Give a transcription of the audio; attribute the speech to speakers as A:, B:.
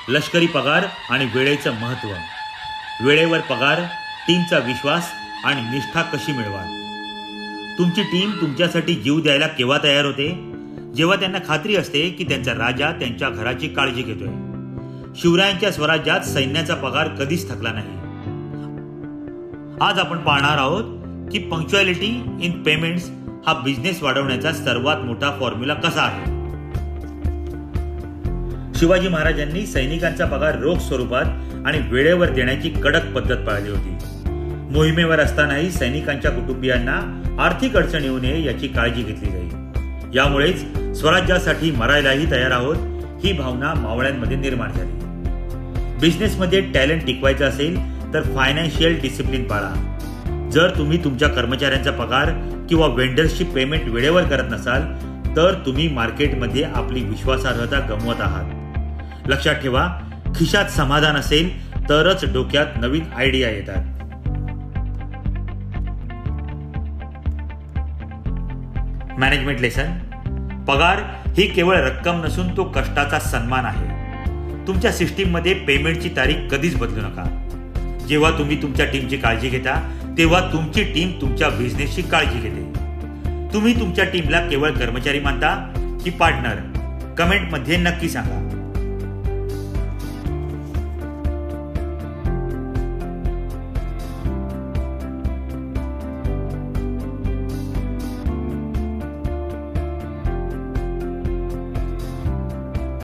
A: लष्करी पगार आणि वेळेचं महत्त्व. वेळेवर पगार, टीमचा विश्वास आणि निष्ठा कशी मिळवाल. तुमची टीम तुमच्यासाठी जीव द्यायला केव्हा तयार होते? जेव्हा त्यांना खात्री असते की त्यांचा राजा त्यांच्या घराची काळजी घेतोय. शिवरायांच्या स्वराज्यात सैन्याचा पगार कधीच थकला नाही. आज आपण पाहणार आहोत की पंक्च्युअलिटी इन पेमेंट्स हा बिझनेस वाढवण्याचा सर्वात मोठा फॉर्म्युला कसा आहे. शिवाजी महाराजांनी सैनिकांचा पगार रोख स्वरूपात आणि वेळेवर देण्याची कडक पद्धत पाळली होती. मोहिमेवर असतानाही सैनिकांच्या कुटुंबियांना आर्थिक अडचण येऊ नये याची काळजी घेतली जाईल. यामुळेच स्वराज्यासाठी मरायलाही तयार आहोत ही भावना मावळ्यांमध्ये निर्माण झाली. बिझनेसमध्ये टॅलेंट टिकवायचा असेल तर फायनान्शियल डिसिप्लिन पाळा. जर तुम्ही तुमच्या कर्मचाऱ्यांचा पगार किंवा वेंडर्सची पेमेंट वेळेवर करत नसाल तर तुम्ही मार्केटमध्ये आपली विश्वासार्हता गमवत आहात. लक्षात ठेवा, खिशात समाधान असेल तरच डोक्यात नवीन आयडिया येतात. Management lesson. पगार ही केवळ रक्कम नसून तो कष्टाचा सन्मान आहे. तुमच्या सिस्टीममध्ये पेमेंटची तारीख कधीच बदलू नका. जेव्हा तुम्ही तुमच्या टीमची काळजी घेता तेव्हा तुमची टीम तुमच्या बिझनेसची काळजी घेते. तुम्ही तुमच्या टीमला केवळ कर्मचारी मानता की पार्टनर? कमेंटमध्ये नक्की सांगा.